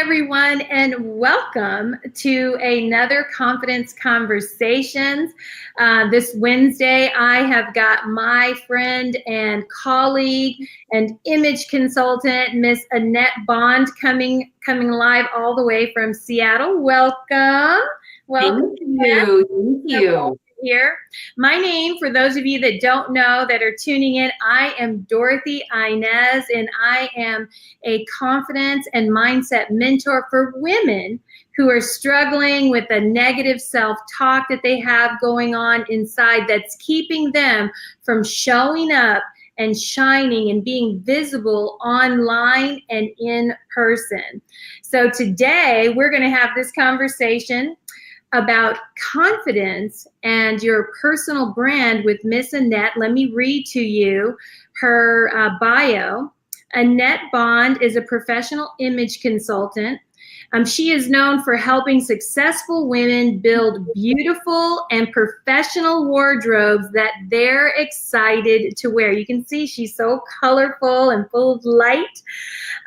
everyone, and welcome to another Confidence Conversations. This Wednesday, I have got my friend and colleague and image consultant, Miss Annette Bond, coming live all the way from Seattle. Welcome. Thank you. Thank you. Here. My name, for those of you that don't know that are tuning in, I am Dorothy-Inez, and I am a confidence and mindset mentor for women who are struggling with a negative self-talk that they have going on inside that's keeping them from showing up and shining and being visible online and in person. So today we're going to have this conversation about confidence and your personal brand with Miss Annette. Let me read to you her bio. Annette Bond is a professional image consultant. She is known for helping successful women build beautiful and professional wardrobes that they're excited to wear. You can see she's so colorful and full of light.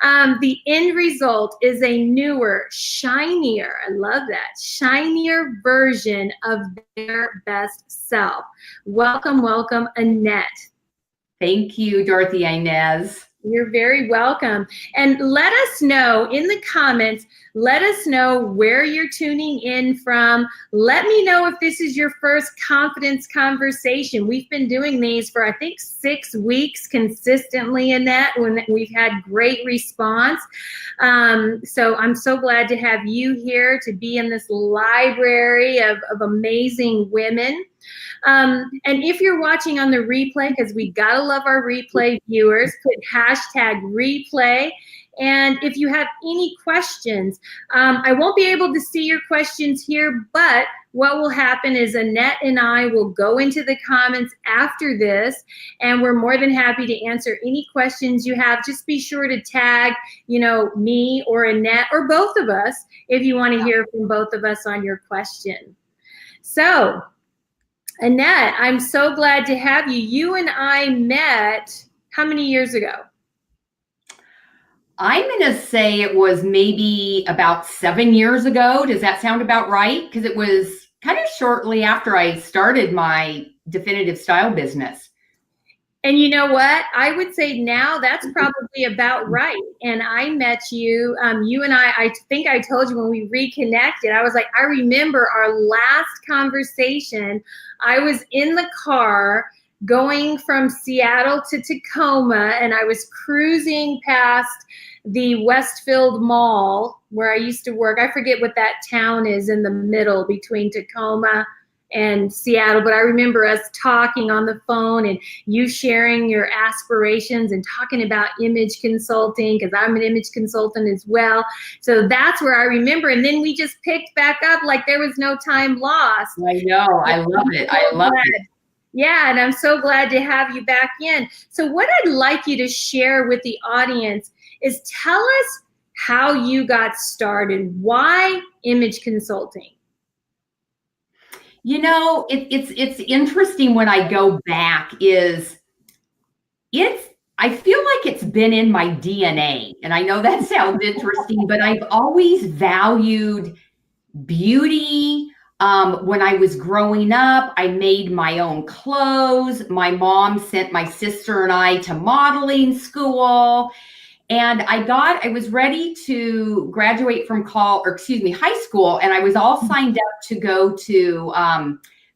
The end result is a newer, shinier, I love that, shinier version of their best self. Welcome, welcome, Annette. Thank you, Dorothy-Inez. You're very welcome. And let us know in the comments, let us know where you're tuning in from. Let me know if this is your first confidence conversation. We've been doing these for, I think, 6 weeks consistently, Annette, when we've had great response. So I'm so glad to have you here to be in this library of amazing women. And if you're watching on the replay, because we gotta love our replay viewers, put hashtag replay. And if you have any questions, I won't be able to see your questions here, but what will happen is Annette and I will go into the comments after this, and we're more than happy to answer any questions you have. Just be sure to tag, me or Annette or both of us if you want to hear from both of us on your question. So, Annette, I'm so glad to have you. You and I met how many years ago? I'm going to say it was maybe about 7 years ago. Does that sound about right? Because it was kind of shortly after I started my definitive style business. And you know what? I would say now that's probably about right. And I met you, you and I think I told you when we reconnected, I was like, I remember our last conversation. I was in the car going from Seattle to Tacoma, and I was cruising past the Westfield Mall where I used to work. I forget what that town is in the middle between Tacoma and Seattle, but I remember us talking on the phone and you sharing your aspirations and talking about image consulting, because I'm an image consultant as well. So that's where I remember. And then we just picked back up like there was no time lost. I know. I love it. I love it. Yeah, and I'm so glad to have you back in. So what I'd like you to share with the audience is tell us how you got started. Why image consulting? It's interesting when I go back I feel like it's been in my DNA. And I know that sounds interesting, but I've always valued beauty. When I was growing up, I made my own clothes. My mom sent my sister and I to modeling school. And I was ready to graduate from high school. And I was all signed up to go to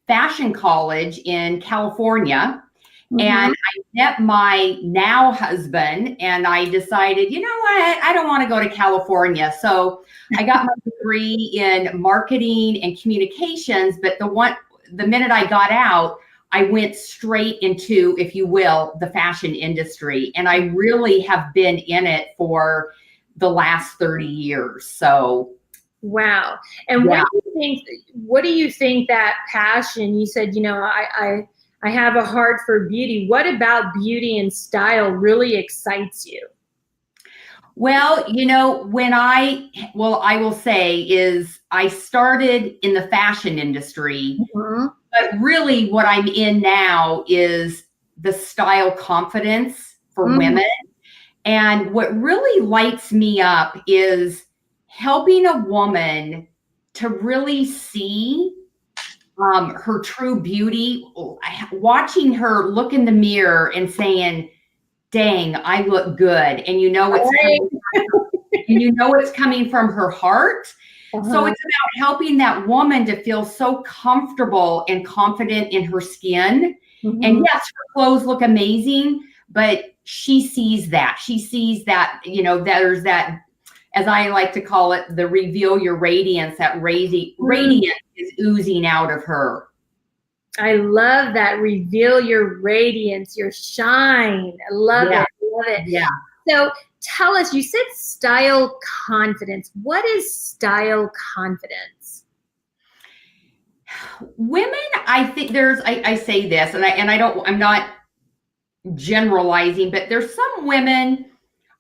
fashion college in California. Mm-hmm. And I met my now husband, and I decided, you know what, I don't want to go to California. So I got my degree in marketing and communications. But the minute I got out, I went straight into, if you will, the fashion industry. And I really have been in it for the last 30 years. So. Wow. And yeah. What do you think that passion, you said, I have a heart for beauty. What about beauty and style really excites you? Well, I will say is I started in the fashion industry. Mm-hmm. But really what I'm in now is the style confidence for women. And what really lights me up is helping a woman to really see her true beauty, watching her look in the mirror and saying, dang, I look good. And you know it's coming from her heart. So it's about helping that woman to feel so comfortable and confident in her skin. And yes, her clothes look amazing, but she sees that. She sees that, there's that, as I like to call it, the reveal your radiance, that radiance is oozing out of her. I love that. Reveal your radiance, your shine. I love it. Love it. Yeah. So tell us, you said style confidence. What is style confidence? Women, I think I say this, and I'm not generalizing, but there's some women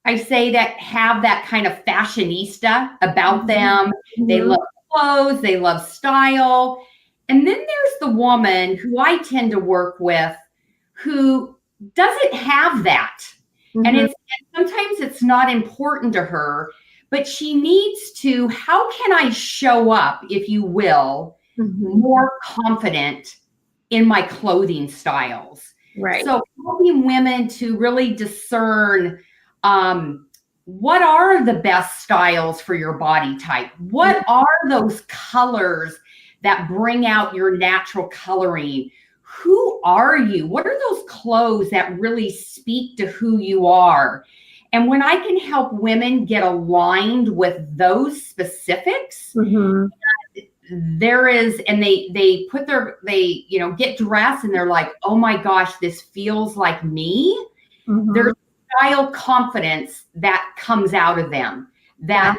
I say that have that kind of fashionista about them. They love clothes, they love style. And then there's the woman who I tend to work with who doesn't have that. And sometimes it's not important to her, but she needs to, how can I show up, if you will, more confident in my clothing styles? Right. So helping women to really discern what are the best styles for your body type? What are those colors that bring out your natural coloring? Who are you? What are those clothes that really speak to who you are? And when I can help women get aligned with those specifics, there is, and they get dressed and they're like, oh my gosh, this feels like me. There's style confidence that comes out of them that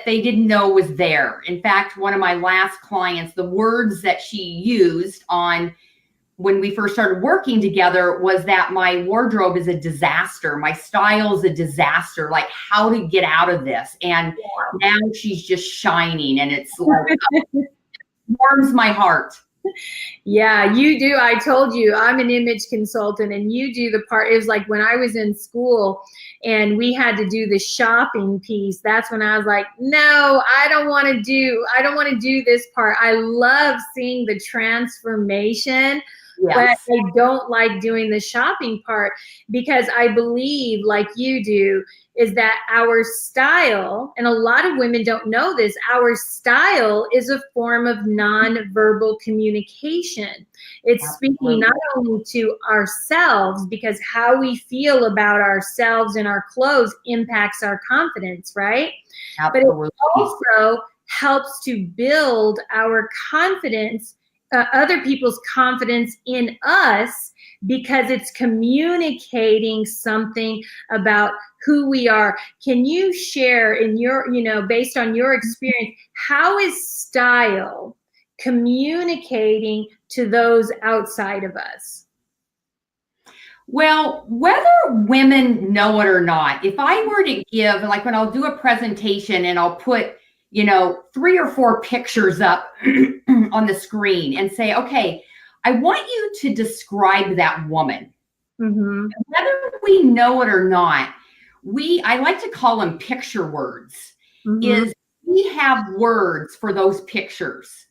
they didn't know was there. In fact, one of my last clients, the words that she used on when we first started working together was that my wardrobe is a disaster. My style is a disaster, like how to get out of this. And now she's just shining, and it's like, warms my heart. Yeah, you do. I told you I'm an image consultant, and you do the part. It was like when I was in school and we had to do the shopping piece. That's when I was like, no, I don't want to do this part. I love seeing the transformation. But I don't like doing the shopping part, because I believe, like you do, is that our style, and a lot of women don't know this, our style is a form of nonverbal communication. It's speaking not only to ourselves, because how we feel about ourselves and our clothes impacts our confidence, right? Absolutely. But it also helps to build our confidence, other people's confidence in us, because it's communicating something about who we are. Can you share, in your, based on your experience, how is style communicating to those outside of us? Well, whether women know it or not, if I were to give, like when I'll do a presentation and I'll put 3 or 4 pictures up on the screen and say, okay, I want you to describe that woman. Whether we know it or not, I like to call them picture words, is we have words for those pictures.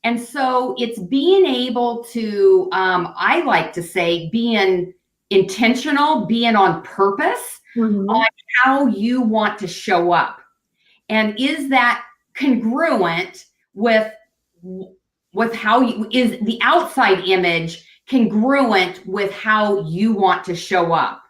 And so it's being able to, I like to say, being intentional, being on purpose on how you want to show up. And is that congruent with how is the outside image congruent with how you want to show up?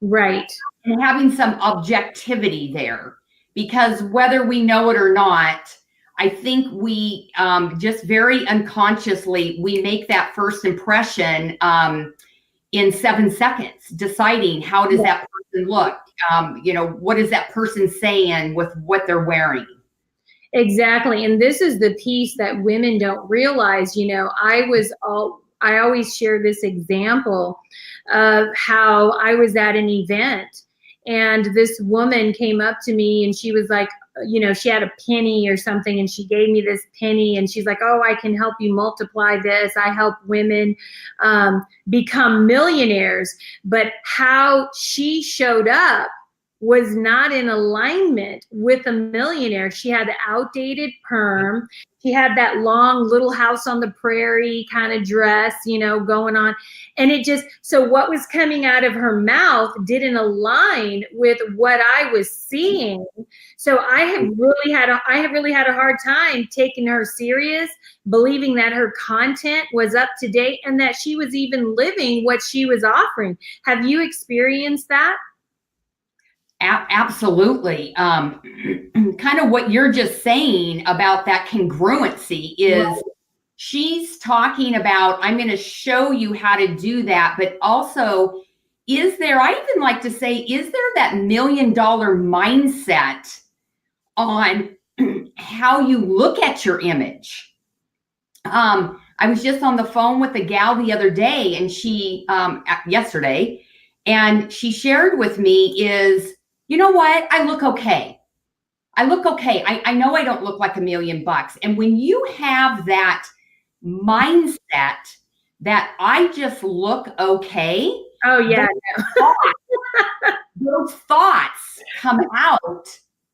Right. And having some objectivity there, because whether we know it or not, I think we just very unconsciously, we make that first impression in 7 seconds, deciding how does that person look? What is that person saying with what they're wearing? Exactly. And this is the piece that women don't realize. I always share this example of how I was at an event, and this woman came up to me and she was like, she had a penny or something, and she gave me this penny, and she's like, oh, I can help you multiply this. I help women become millionaires. But how she showed up was not in alignment with a millionaire. She had the outdated perm. She had that long Little House on the Prairie kind of dress, you know, going on. And it just, so what was coming out of her mouth didn't align with what I was seeing. So I have really had a hard time taking her serious, believing that her content was up to date and that she was even living what she was offering. Have you experienced that? Absolutely. Kind of what you're just saying about that congruency is right. She's talking about, I'm going to show you how to do that, but also, I even like to say, is there that $1 million mindset on how you look at your image? I was just on the phone with a gal the other day, and yesterday, and she shared with me is, you know what? I look okay. I know I don't look like $1 million. And when you have that mindset that I just look okay. Oh yeah. Those thoughts come out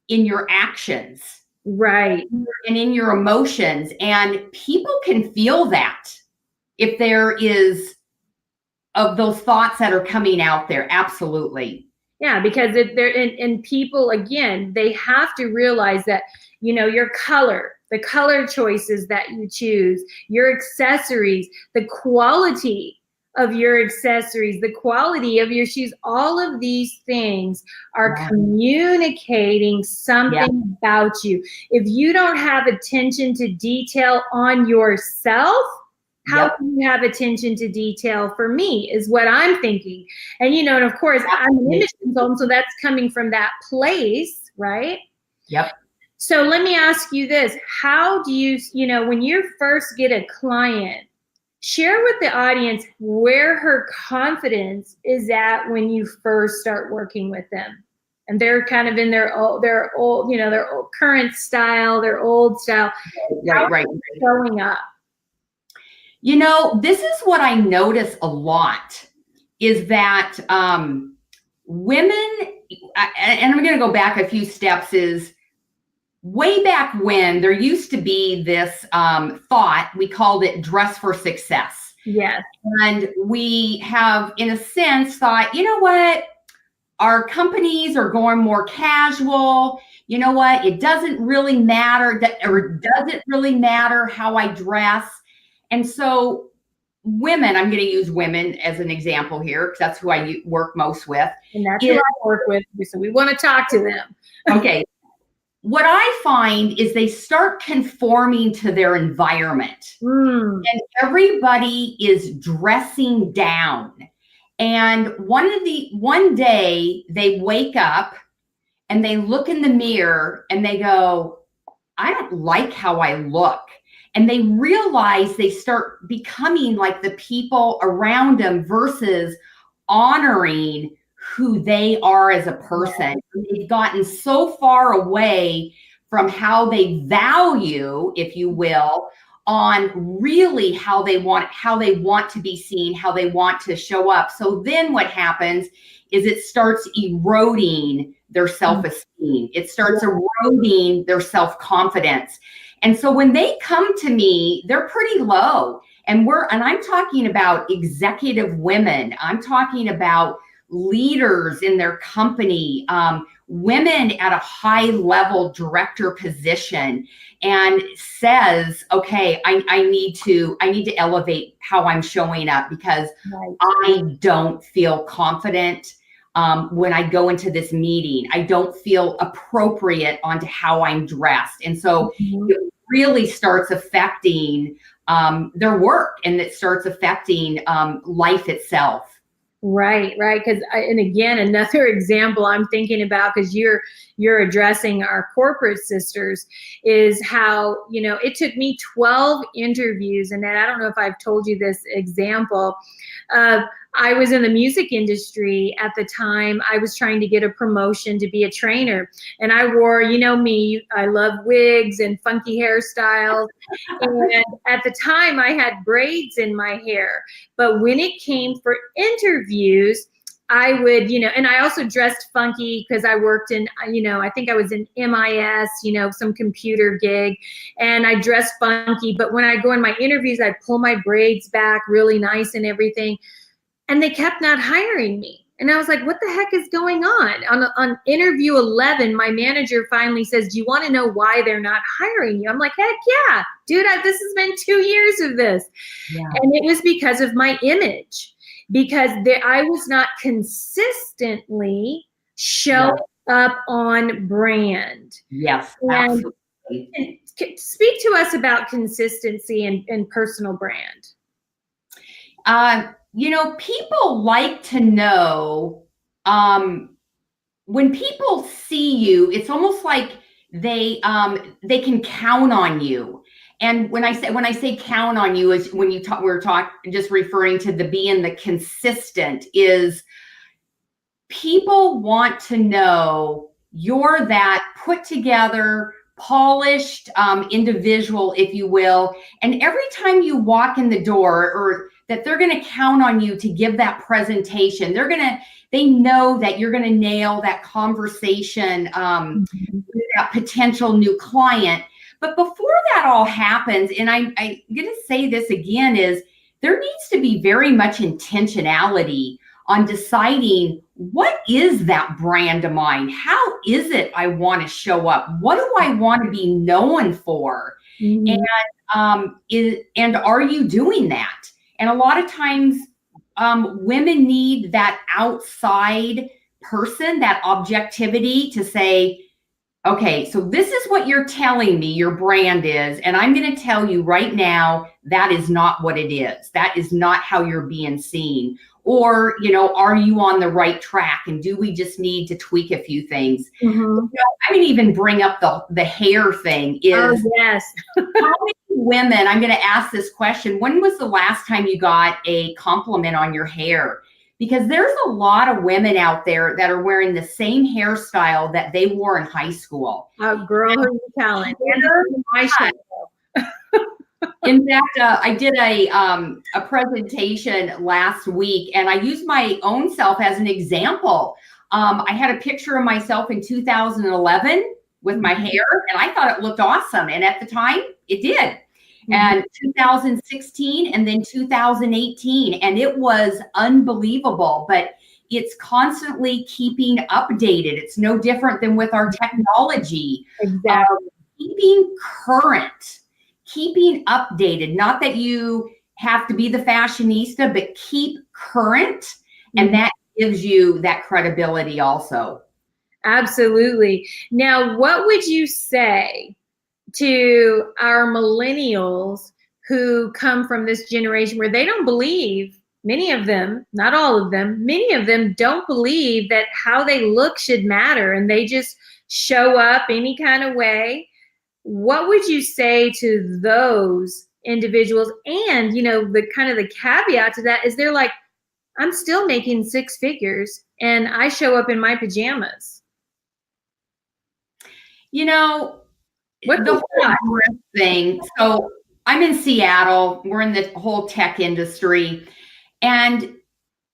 in your actions. Right. And in your emotions. And people can feel that if there is of those thoughts that are coming out there. Absolutely. Yeah, because and people, again, they have to realize that, you know, your color, the color choices that you choose, your accessories, the quality of your accessories, the quality of your shoes, all of these things are communicating something about you. If you don't have attention to detail on yourself, how can you have attention to detail for me is what I'm thinking. And, you know, and of course, I'm an image consultant, so that's coming from that place, right? Yep. So let me ask you this. How do you, you know, when you first get a client, share with the audience where her confidence is at when you first start working with them. And they're kind of in their old, you know, their old current style, their old style. Right. Showing up. You know, this is what I notice a lot is that women, and I'm going to go back a few steps, is way back when there used to be this thought, we called it dress for success. Yes. And we have, in a sense, thought, you know what? Our companies are going more casual. You know what? It doesn't really matter, or does it really matter how I dress? And so women, I'm going to use women as an example here because that's who I work most with. And that's who I work with. So we want to talk to them. Okay. What I find is they start conforming to their environment. And everybody is dressing down. And one day they wake up and they look in the mirror and they go, I don't like how I look. And they realize they start becoming like the people around them versus honoring who they are as a person. They've gotten so far away from how they value, if you will, on really how they want to be seen, how they want to show up. So then what happens is it starts eroding their self-esteem. It starts eroding their self-confidence. And so when they come to me, they're pretty low. And I'm talking about executive women. I'm talking about leaders in their company, women at a high level director position, and says, okay, I need to elevate how I'm showing up because I don't feel confident. When I go into this meeting, I don't feel appropriate onto how I'm dressed. And so it really starts affecting their work, and it starts affecting life itself. Right. Because, and again, another example I'm thinking about, because you're addressing our corporate sisters, is how, you know, it took me 12 interviews, and I don't know if I've told you this example. I was in the music industry at the time. I was trying to get a promotion to be a trainer, and I wore, you know me, I love wigs and funky hairstyles. And at the time I had braids in my hair, but when it came for interviews, I would, and I also dressed funky because I worked in, I think I was in MIS, some computer gig, and I dressed funky. But when I go in my interviews, I pull my braids back really nice and everything. And they kept not hiring me. And I was like, what the heck is going on? On interview 11, my manager finally says, do you want to know why they're not hiring you? I'm like, heck yeah, dude, this has been 2 years of this. Yeah. And it was because of my image, because I was not consistently showing up on brand. Yes, and speak to us about consistency and personal brand. People like to know, when people see you, it's almost like they can count on you. And when I say count on you, is when we're just referring to being the consistent, is people want to know you're that put together, polished individual, if you will. And every time you walk in the door, or that they're going to count on you to give that presentation. They know that you're going to nail that conversation with that potential new client. But before that all happens, and I'm going to say this again, is there needs to be very much intentionality on deciding, what is that brand of mine? How is it I want to show up? What do I want to be known for? Mm-hmm. And are you doing that? And a lot of times women need that outside person, that objectivity to say, okay, so this is what you're telling me your brand is. And I'm going to tell you right now, that is not what it is. That is not how you're being seen. Or, are you on the right track? And do we just need to tweak a few things? Mm-hmm. I mean, even bring up the hair thing is, oh, yes. How many women, I'm going to ask this question, when was the last time you got a compliment on your hair? Because there's a lot of women out there that are wearing the same hairstyle that they wore in high school. Oh, girl, who's the talent? In fact, I did a presentation last week, and I used my own self as an example. I had a picture of myself in 2011 with my hair, and I thought it looked awesome. And at the time, it did. Mm-hmm. And 2016, and then 2018, and it was unbelievable. But it's constantly keeping updated. It's no different than with our technology. Exactly. Keeping current. Keeping updated, not that you have to be the fashionista, but keep current. And that gives you that credibility also. Absolutely. Now, what would you say to our millennials who come from this generation where they don't believe, many of them, not all of them, many of them don't believe that how they look should matter, and they just show up any kind of way? What would you say to those individuals? And, the kind of the caveat to that is they're like, I'm still making 6 figures and I show up in my pajamas. What the whole thing. So I'm in Seattle. We're in the whole tech industry. And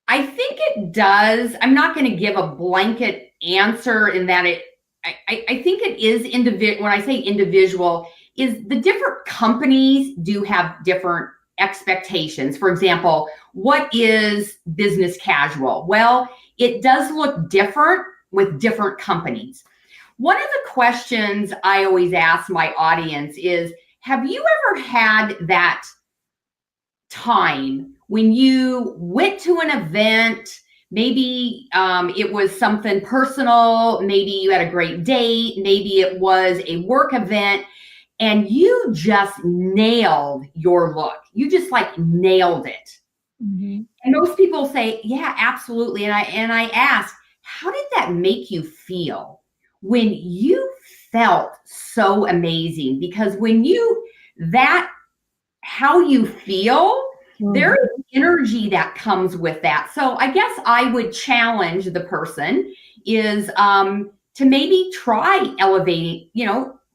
I think it does. I'm not going to give a blanket answer in that I think it is individual. When I say individual, is the different companies do have different expectations. For example, what is business casual? Well, it does look different with different companies. One of the questions I always ask my audience is, have you ever had that time when you went to an event? Maybe it was something personal. Maybe you had a great date. Maybe it was a work event, and you just nailed your look. You just nailed it. Mm-hmm. And most people say, yeah, absolutely. And I ask, how did that make you feel when you felt so amazing? Because when how you feel, there is energy that comes with that. So I guess I would challenge the person is to maybe try elevating,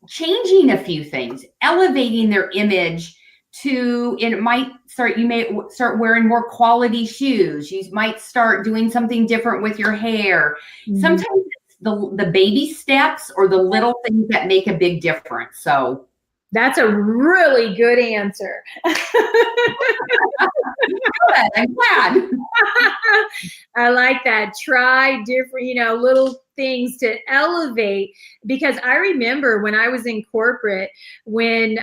changing a few things, elevating their image and it might start, you may start wearing more quality shoes. You might start doing something different with your hair. Sometimes it's the baby steps or the little things that make a big difference. So that's a really good answer. good. I'm glad. I like that. Try different, little things to elevate, because I remember when I was in corporate, when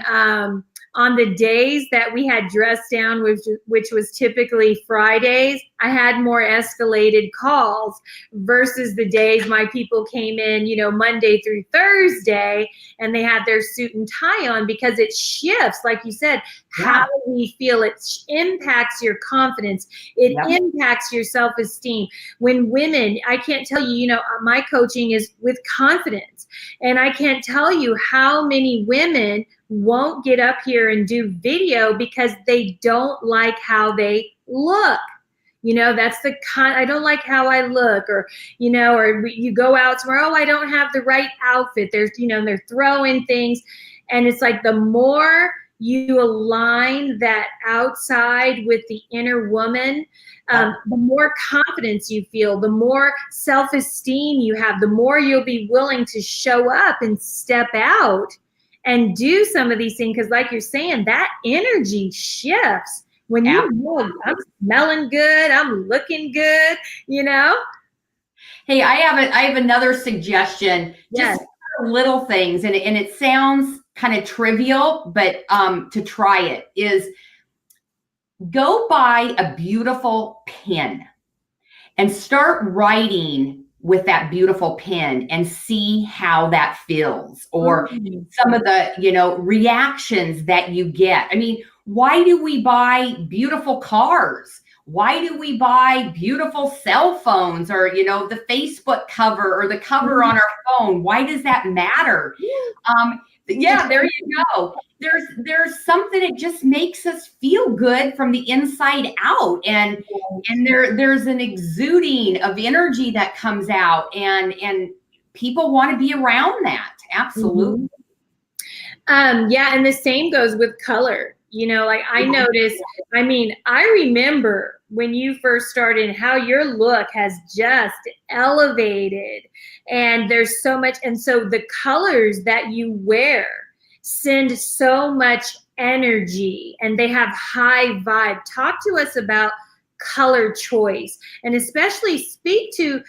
on the days that we had dress down, which was typically Fridays, I had more escalated calls versus the days my people came in, Monday through Thursday, and they had their suit and tie on, because it shifts, like you said, how we feel. It impacts your confidence. It impacts your self-esteem. When women, I can't tell you, my coaching is with confidence, and I can't tell you how many women won't get up here and do video because they don't like how they look. That's I don't like how I look, or you go out somewhere, I don't have the right outfit. There's, they're throwing things. And it's like, the more you align that outside with the inner woman, the more confidence you feel, the more self-esteem you have, the more you'll be willing to show up and step out and do some of these things. Because like you're saying, that energy shifts when you know, I'm smelling good, I'm looking good, Hey, I have another suggestion. Just little things, and it sounds kind of trivial, but to try it is, go buy a beautiful pen and start writing with that beautiful pen and see how that feels, or some of the, reactions that you get. I mean, why do we buy beautiful cars? Why do we buy beautiful cell phones, or, the Facebook cover or the cover on our phone? Why does that matter? There you go. There's something that just makes us feel good from the inside out, and there's an exuding of energy that comes out, and people want to be around that. Absolutely. And the same goes with color. Like I noticed, I remember when you first started, how your look has just elevated, and there's so much. And so the colors that you wear send so much energy, and they have high vibe. Talk to us about color choice, and especially speak to,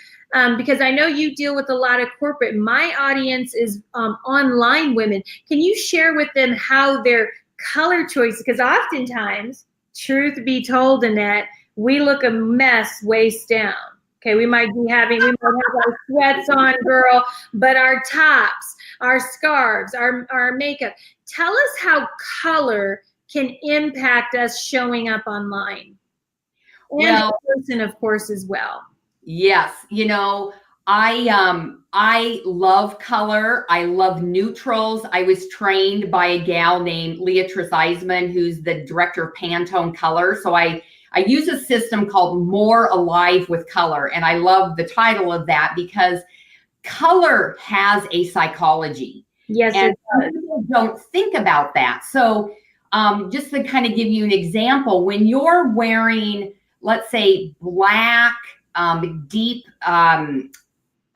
because I know you deal with a lot of corporate. My audience is online women. Can you share with them how their color choice, because oftentimes, truth be told, Annette, we look a mess waist down. Okay, we might have our sweats on, girl, but our tops, our scarves, our makeup. Tell us how color can impact us showing up online. And the person, of course, as well. Yes, I love color. I love neutrals. I was trained by a gal named Leah Eisman, who's the director of Pantone Color. So I use a system called More Alive with Color. And I love the title of that because color has a psychology. Yes, and people don't think about that. So just to kind of give you an example, when you're wearing, let's say, black, deep,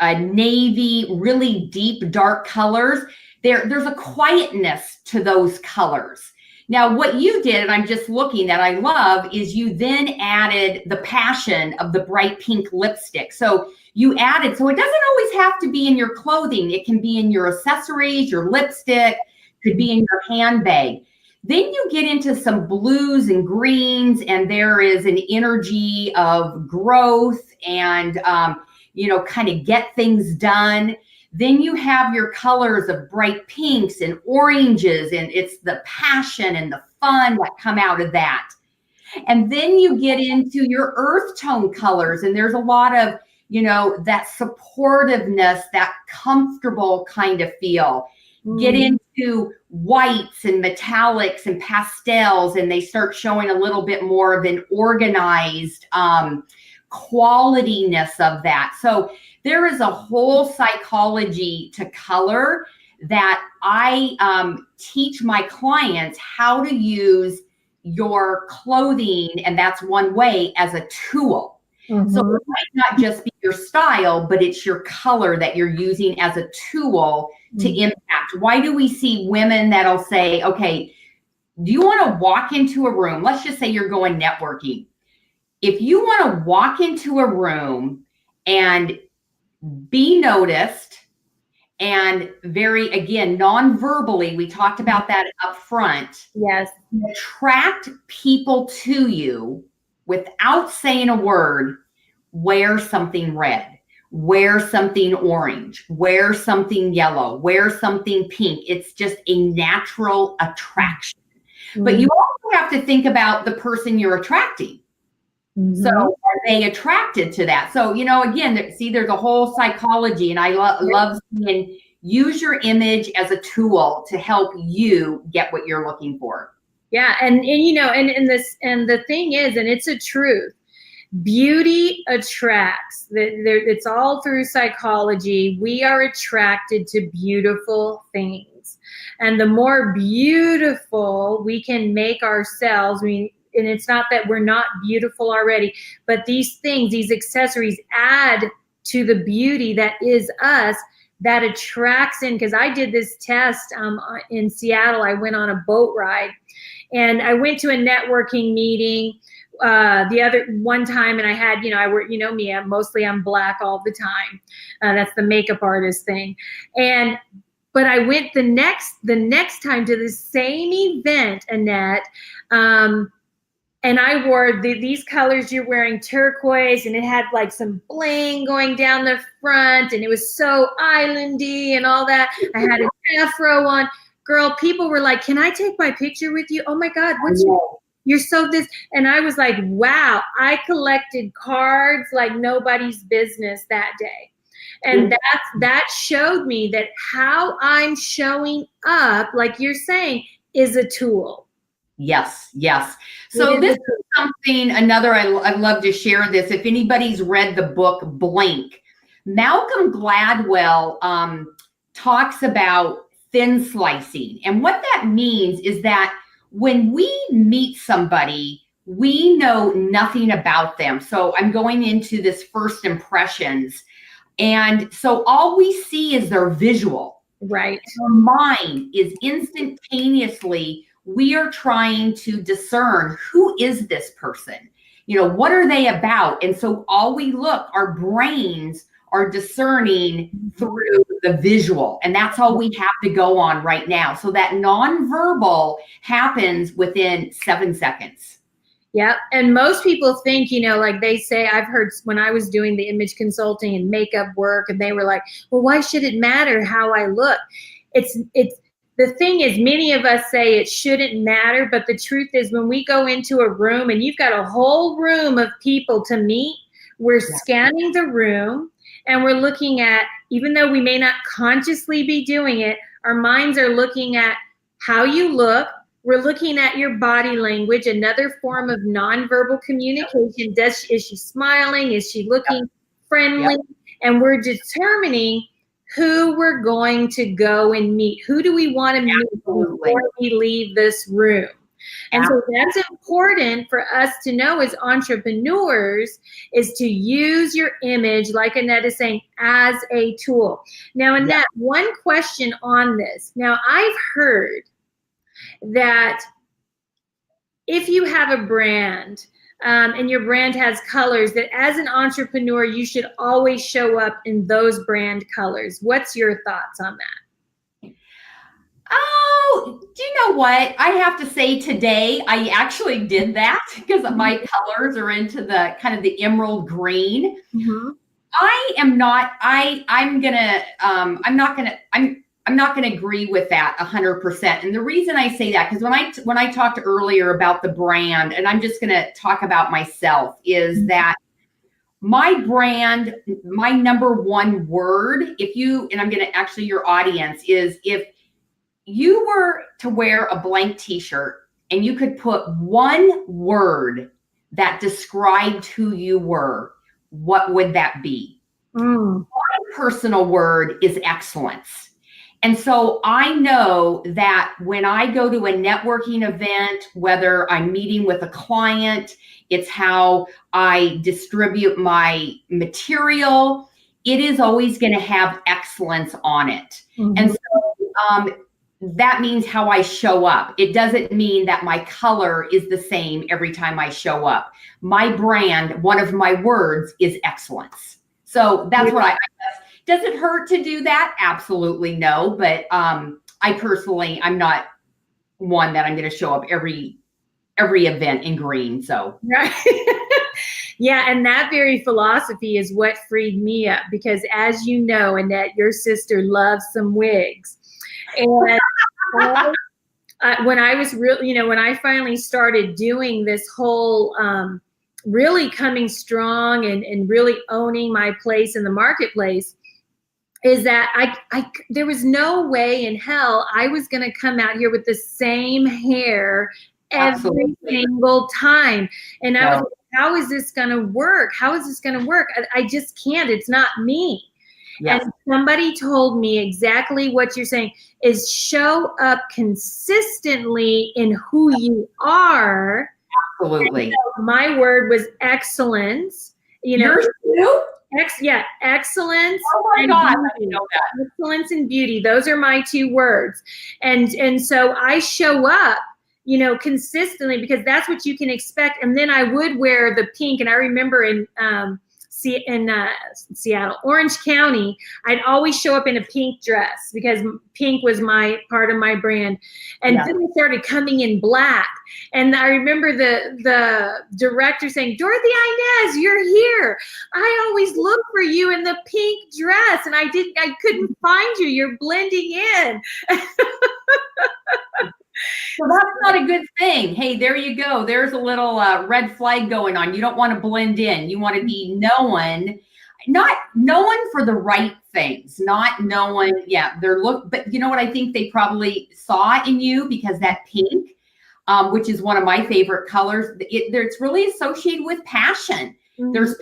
navy, really deep, dark colors, there's a quietness to those colors. Now, what you did, and I'm just looking that I love, is you then added the passion of the bright pink lipstick. So you added, so it doesn't always have to be in your clothing. It can be in your accessories, your lipstick, could be in your handbag. Then you get into some blues and greens, and there is an energy of growth and, kind of get things done. Then you have your colors of bright pinks and oranges, and it's the passion and the fun that come out of that. And then you get into your earth tone colors, and there's a lot of, that supportiveness, that comfortable kind of feel. Get into whites and metallics and pastels, and they start showing a little bit more of an organized qualityness of that. So there is a whole psychology to color that I teach my clients how to use your clothing, and that's one way, as a tool. So it might not just be your style, but it's your color that you're using as a tool to impact. Why do we see women that'll say, okay, do you want to walk into a room? Let's just say you're going networking. If you want to walk into a room and be noticed, and very, again, non-verbally, we talked about that up front. Yes. Attract people to you without saying a word. Wear something red, wear something orange, wear something yellow, wear something pink. It's just a natural attraction. But you also have to think about the person you're attracting. So are they attracted to that? So, again, see, there's a whole psychology, and I love seeing, use your image as a tool to help you get what you're looking for. Yeah. And the thing is, and it's a truth, beauty attracts. It's all through psychology. We are attracted to beautiful things. And the more beautiful we can make ourselves, and it's not that we're not beautiful already, but these things, these accessories add to the beauty that is us, that attracts in. Because I did this test in Seattle. I went on a boat ride, and I went to a networking meeting the other one time, and I had, I work, me, I'm black all the time. That's the makeup artist thing. But I went the next time to the same event, Annette, and I wore these colors you're wearing, turquoise, and it had like some bling going down the front, and it was so islandy and all that. I had an afro on. Girl, people were like, "Can I take my picture with you? Oh my God, you're so this." And I was like, wow, I collected cards like nobody's business that day. And that showed me that how I'm showing up, like you're saying, is a tool. Yes. So this is something, I'd love to share this. If anybody's read the book Blank, Malcolm Gladwell talks about thin slicing. And what that means is that when we meet somebody, we know nothing about them. So I'm going into this first impressions. And so all we see is their visual. Right. Our mind is instantaneously, we are trying to discern, who is this person? What are they about? And so all we look, our brains are discerning through the visual. And that's all we have to go on right now. So that nonverbal happens within 7 seconds. Yeah. And most people think, like they say, I've heard when I was doing the image consulting and makeup work, and they were like, well, why should it matter how I look? It's the thing is, many of us say it shouldn't matter, but the truth is, when we go into a room and you've got a whole room of people to meet, we're scanning the room, and we're looking at, even though we may not consciously be doing it, our minds are looking at how you look. We're looking at your body language, another form of nonverbal communication. Is she smiling? Is she looking friendly? And we're determining who we're going to go and meet. Who do we want to meet before we leave this room? And so that's important for us to know as entrepreneurs, is to use your image, like Annette is saying, as a tool. Now, Annette, one question on this. Now, I've heard that if you have a brand and your brand has colors, that as an entrepreneur, you should always show up in those brand colors. What's your thoughts on that? Oh, do you know what? I have to say today, I actually did that because my colors are into the kind of the emerald green. I'm not gonna agree with that 100%. And the reason I say that, because when I talked earlier about the brand, and I'm just gonna talk about myself, is that my brand, my number one word, and I'm gonna actually, your audience, is if you were to wear a blank t-shirt and you could put one word that described who you were, what would that be? My personal word is excellence. And so I know that when I go to a networking event, whether I'm meeting with a client, it's how I distribute my material, it is always going to have excellence on it. Mm-hmm. And so that means how I show up. It doesn't mean that my color is the same every time I show up. My brand, one of my words is excellence. So that's what I guess. Does it hurt to do that? Absolutely no. But I personally, I'm not one that I'm going to show up every event in green. So right. Yeah, and that very philosophy is what freed me up, because as you know, Annette, your sister loves some wigs. And when I was really, when I finally started doing this whole really coming strong and really owning my place in the marketplace, is that there was no way in hell I was going to come out here with the same hair every single time. And I was like, how is this going to work? How is this going to work? I just can't. It's not me. Yes. And somebody told me exactly what you're saying is show up consistently in who you are. Absolutely. So my word was excellence. Yours too? Excellence. Oh my God, I didn't know that. Excellence and beauty. Those are my two words. And so I show up, consistently, because that's what you can expect. And then I would wear the pink. And I remember in Seattle, Orange County, I'd always show up in a pink dress because pink was my part of my brand. And then we started coming in black. And I remember the director saying, Dorothy-Inez, you're here. I always look for you in the pink dress. And I couldn't find you. You're blending in. So that's not a good thing. Hey, there you go. There's a little red flag going on. You don't want to blend in. You want to be known, not known for the right things, not known. Yeah, but you know what? I think they probably saw in you because that pink, which is one of my favorite colors, it's really associated with passion. Mm-hmm. There's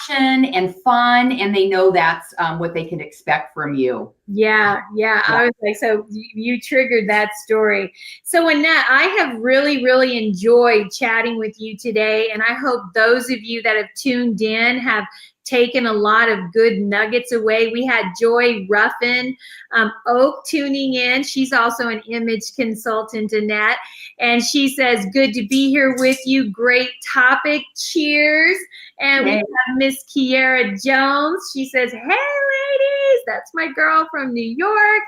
passion and fun, and they know that's what they can expect from you. Yeah. I was like, so you triggered that story. So Annette, I have really, really enjoyed chatting with you today, and I hope those of you that have tuned in have taken a lot of good nuggets away. We had Joy Ruffin Oak tuning in. She's also an image consultant, Annette. And she says, good to be here with you. Great topic. Cheers. And we have Miss Kiara Jones. She says, hey, ladies. That's my girl from New York.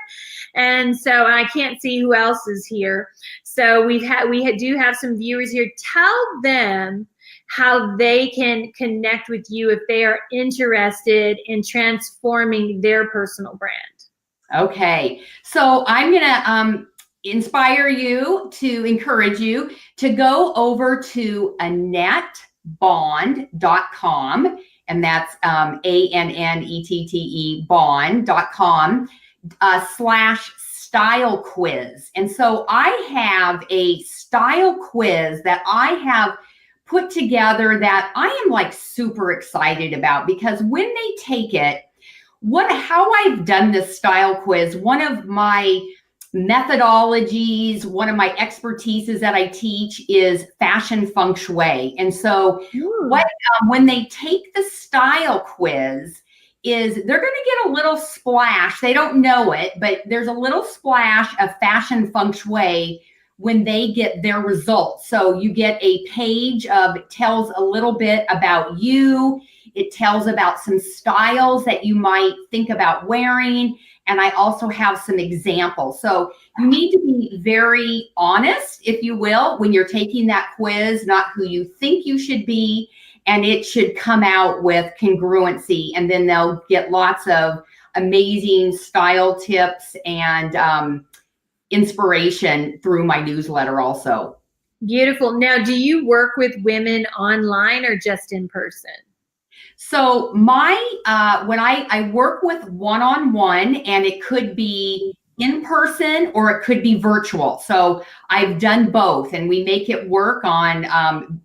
And so I can't see who else is here. So we do have some viewers here. Tell them how they can connect with you if they are interested in transforming their personal brand. Okay, so I'm gonna inspire you, to encourage you to go over to AnnetteBond.com, and that's ANNETTE Bond.com /style quiz. And so I have a style quiz that I have put together that I am like super excited about, because when they take it, how I've done this style quiz, one of my methodologies, one of my expertises that I teach is fashion feng shui. And so when they take the style quiz, they're going to get a little splash. They don't know it, but there's a little splash of fashion feng shui when they get their results. So you get a page it tells a little bit about you. It tells about some styles that you might think about wearing. And I also have some examples. So you need to be very honest, if you will, when you're taking that quiz, not who you think you should be. And it should come out with congruency. And then they'll get lots of amazing style tips and inspiration through my newsletter also. Beautiful. Now, do you work with women online or just in person? So when I work with one-on-one, and it could be in person or it could be virtual. So I've done both, and we make it work on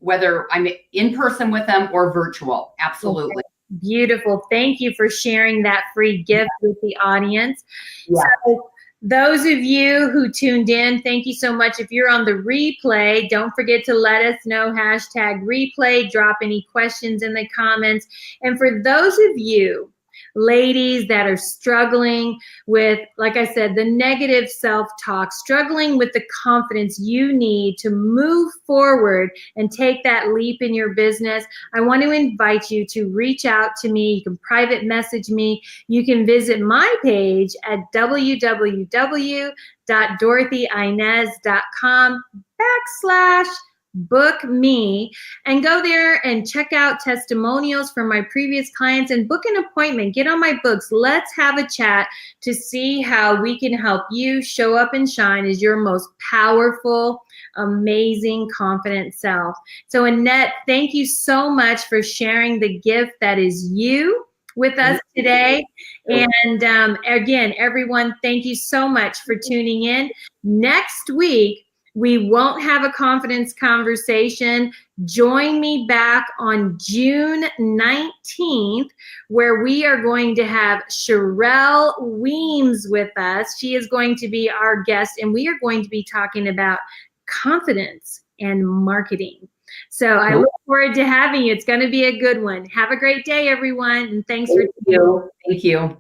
whether I'm in person with them or virtual. Absolutely. Okay. Beautiful. Thank you for sharing that free gift with the audience. Yeah. So Those of you who tuned in, thank you so much. If you're on the replay, don't forget to let us know, #replay, drop any questions in the comments. And for those of you, ladies, that are struggling with, like I said, the negative self-talk, struggling with the confidence you need to move forward and take that leap in your business, I want to invite you to reach out to me. You can private message me. You can visit my page at www.dorothyinez.com/book me, and go there and check out testimonials from my previous clients and book an appointment. Get on my books. Let's have a chat to see how we can help you show up and shine as your most powerful, amazing, confident self. So Annette, thank you so much for sharing the gift that is you with us today. And again, everyone, thank you so much for tuning in. Next week, we won't have a confidence conversation. Join me back on June 19th, where we are going to have Sherelle Weems with us. She is going to be our guest, and we are going to be talking about confidence and marketing. So I look forward to having you. It's going to be a good one. Have a great day, everyone, and thanks for tuning in. Thank you.